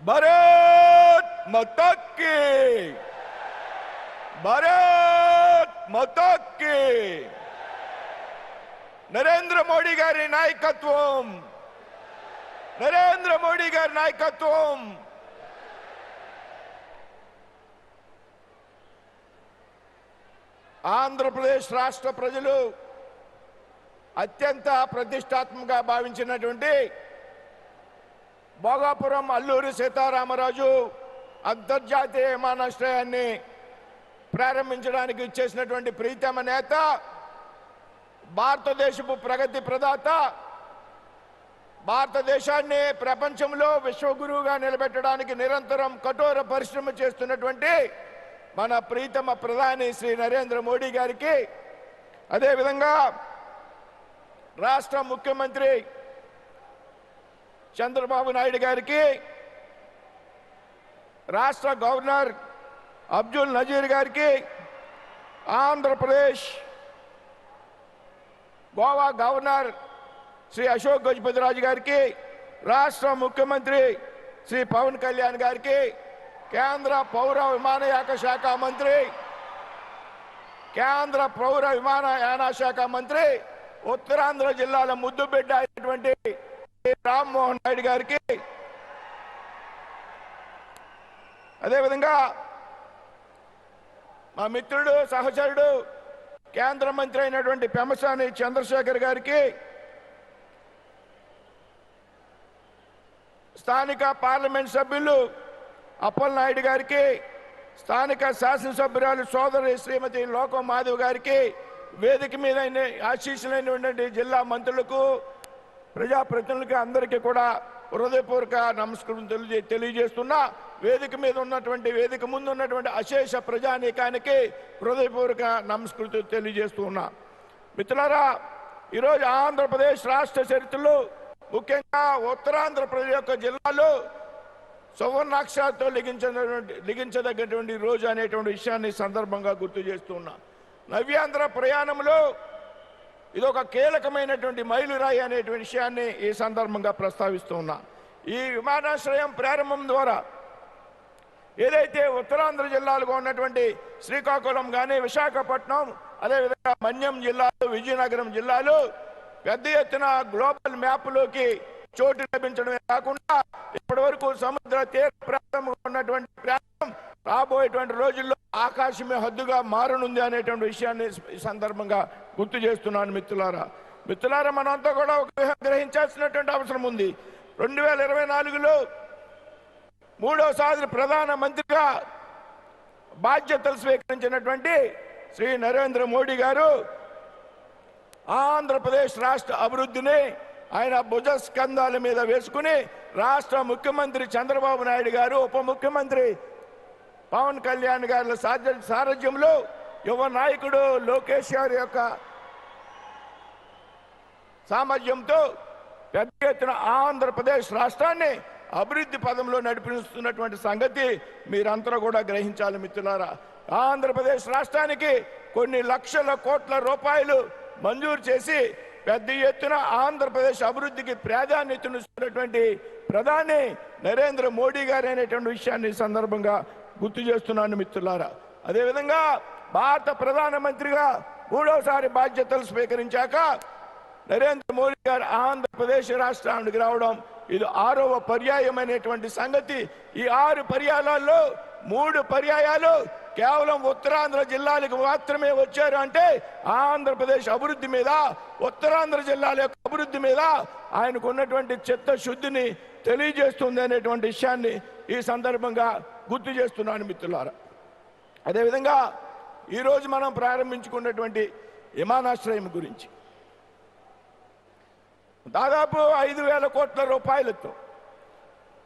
భారత్ మాతా key Bharat మాతా key Narendra Modi గారి నాయకత్వం నరేంద్ర మోడీ గారి నాయకత్వం ఆంధ్రప్రదేశ్ రాష్ట్ర ప్రజలు అత్యంత ప్రతిష్టాత్మకంగా భావించినటువంటి భోగాపురం అల్లూరి సీతారామరాజు అంతర్జాతీయ విమానాశ్రయాన్ని ప్రారంభించడానికి ఇచ్చేసినటువంటి ప్రీతమ నేత, భారతదేశపు ప్రగతి ప్రదాత, భారతదేశాన్ని ప్రపంచంలో విశ్వగురువుగా నిలబెట్టడానికి నిరంతరం కఠోర పరిశ్రమ చేస్తున్నటువంటి మన ప్రీతమ ప్రధాని శ్రీ నరేంద్ర మోడీ గారికి, అదేవిధంగా రాష్ట్ర ముఖ్యమంత్రి చంద్రబాబు నాయుడు గారికి, రాష్ట్ర గవర్నర్ అబ్దుల్ నజీర్ గారికి, ఆంధ్రప్రదేశ్ గోవా గవర్నర్ శ్రీ అశోక్ గజపతిరాజు గారికి, రాష్ట్ర ముఖ్యమంత్రి శ్రీ పవన్ కళ్యాణ్ గారికి, కేంద్ర పౌర విమానయాన శాఖ మంత్రి ఉత్తరాంధ్ర జిల్లాల ముద్దుబిడ్డ అయినటువంటి రామ్మోహన్ నాయుడు గారికి, అదేవిధంగా మా మిత్రుడు సహచరుడు కేంద్ర మంత్రి అయినటువంటి పెమ్మసాని చంద్రశేఖర్ గారికి, స్థానిక పార్లమెంట్ సభ్యులు అప్పలనాయుడు గారికి, స్థానిక శాసనసభ్యురాలు సోదరి శ్రీమతి లోకం మాధవ్ గారికి, వేదిక మీద ఆశీస్సులైనటువంటి జిల్లా మంత్రులకు, ప్రజాప్రతినిధులకు అందరికీ కూడా హృదయపూర్వక నమస్కారం తెలియజేస్తున్నా. వేదిక మీద ఉన్నటువంటి, వేదిక ముందు ఉన్నటువంటి అశేష ప్రజానీకానికి హృదయపూర్వక నమస్కృతి తెలియజేస్తున్నా. మిత్రులారా, ఈరోజు ఆంధ్రప్రదేశ్ రాష్ట్ర చరిత్రలో ముఖ్యంగా ఉత్తరాంధ్ర ప్రజల యొక్క జిల్లాలో సువర్ణాక్షరాలతో లిఖించదగ్గటువంటి రోజు అనేటువంటి విషయాన్ని సందర్భంగా గుర్తు చేస్తున్నా. నవ్యాంధ్ర ప్రయాణంలో ఇదొక కీలకమైనటువంటి మైలురాయి అనేటువంటి విషయాన్ని ఈ సందర్భంగా ప్రస్తావిస్తున్నా. ఈ విమానాశ్రయం ప్రారంభం ద్వారా ఏదైతే ఉత్తరాంధ్ర జిల్లాలుగా ఉన్నటువంటి శ్రీకాకుళం కానీ, విశాఖపట్నం, అదేవిధంగా మన్యం జిల్లాలు, విజయనగరం జిల్లాలు పెద్ద ఎత్తున గ్లోబల్ మ్యాప్లోకి చోటు లభించడమే కాకుండా ఇప్పటి వరకు సముద్ర తీర ప్రాంతంలో ఉన్నటువంటి ప్రాంతం రాబోయేటువంటి రోజుల్లో ఆకాశమే హద్దుగా మారనుంది అనేటువంటి విషయాన్ని ఈ సందర్భంగా గుర్తు చేస్తున్నాను. మిత్రులారా, మనంతా కూడా ఒక గ్రహించాల్సినటువంటి అవసరం ఉంది. 2024లో మూడోసారి ప్రధాన మంత్రిగా బాధ్యతలు స్వీకరించినటువంటి శ్రీ నరేంద్ర మోడీ గారు ఆంధ్రప్రదేశ్ రాష్ట్ర అభివృద్ధిని ఆయన భుజ స్కంధాల మీద వేసుకుని రాష్ట్ర ముఖ్యమంత్రి చంద్రబాబు నాయుడు గారు, ఉప ముఖ్యమంత్రి పవన్ కళ్యాణ్ గారి సారథ్యంలో యువ నాయకుడు లోకేష్ గారి యొక్క సామర్థ్యంతో పెద్ద ఎత్తున ఆంధ్రప్రదేశ్ రాష్ట్రాన్ని అభివృద్ధి పదంలో నడిపిస్తున్నటువంటి సంగతి మీరంతా కూడా గ్రహించాలి. మిత్రులారా, ఆంధ్రప్రదేశ్ రాష్ట్రానికి కొన్ని లక్షల కోట్ల రూపాయలు మంజూరు చేసి పెద్ద ఎత్తున ఆంధ్రప్రదేశ్ అభివృద్ధికి ప్రాధాన్యతనిస్తున్నటువంటి ప్రధాని నరేంద్ర మోడీ గారు అనేటువంటి విషయాన్ని సందర్భంగా గుర్తు చేస్తున్నాను. మిత్రులారా, అదేవిధంగా భారత ప్రధానమంత్రిగా మూడోసారి బాధ్యతలు స్వీకరించాక నరేంద్ర మోడీ గారు ఆంధ్రప్రదేశ్ రాష్ట్రానికి రావడం ఇది 6వ పర్యాయమైనటువంటి సంగతి. ఈ 6 పర్యాయాలలో 3 పర్యాయాలు కేవలం ఉత్తరాంధ్ర జిల్లాలకు మాత్రమే వచ్చారు. అంటే ఆంధ్రప్రదేశ్ అభివృద్ధి మీద, ఉత్తరాంధ్ర జిల్లాల యొక్క అభివృద్ధి మీద ఆయనకు ఉన్నటువంటి చిత్తశుద్ధిని తెలియజేస్తుంది అనేటువంటి విషయాన్ని ఈ సందర్భంగా గుర్తు చేస్తున్నాను. మిత్రులారా, అదేవిధంగా ఈరోజు మనం ప్రారంభించుకున్నటువంటి విమానాశ్రయం గురించి దాదాపు 5,000 కోట్ల రూపాయలతో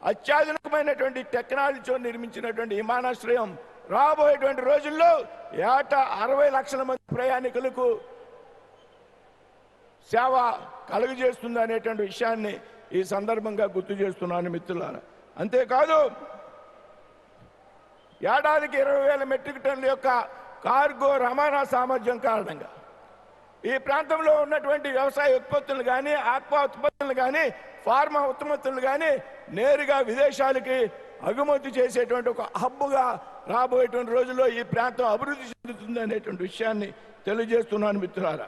అత్యాధునికమైనటువంటి టెక్నాలజీతో నిర్మించినటువంటి విమానాశ్రయం రాబోయేటువంటి రోజుల్లో ఏటా 60 లక్షల మంది ప్రయాణికులకు సేవ కలుగజేస్తుంది అనేటువంటి విషయాన్ని ఈ సందర్భంగా గుర్తు చేస్తున్నాను. మిత్రులారా, అంతేకాదు ఏడాదికి 20,000 మెట్రిక్ టన్నుల యొక్క కార్గో రవాణా సామర్థ్యం కారణంగా ఈ ప్రాంతంలో ఉన్నటువంటి వ్యవసాయ ఉత్పత్తులు కానీ, ఆక్వా ఉత్పత్తులు కానీ, ఫార్మా ఉత్పత్తులు కానీ నేరుగా విదేశాలకి అగుమతి చేసేటువంటి ఒక హబ్బుగా రాబోయేటువంటి రోజుల్లో ఈ ప్రాంతం అభివృద్ధి చెందుతుంది అనేటువంటి విషయాన్ని తెలియజేస్తున్నాను మిత్రులారా.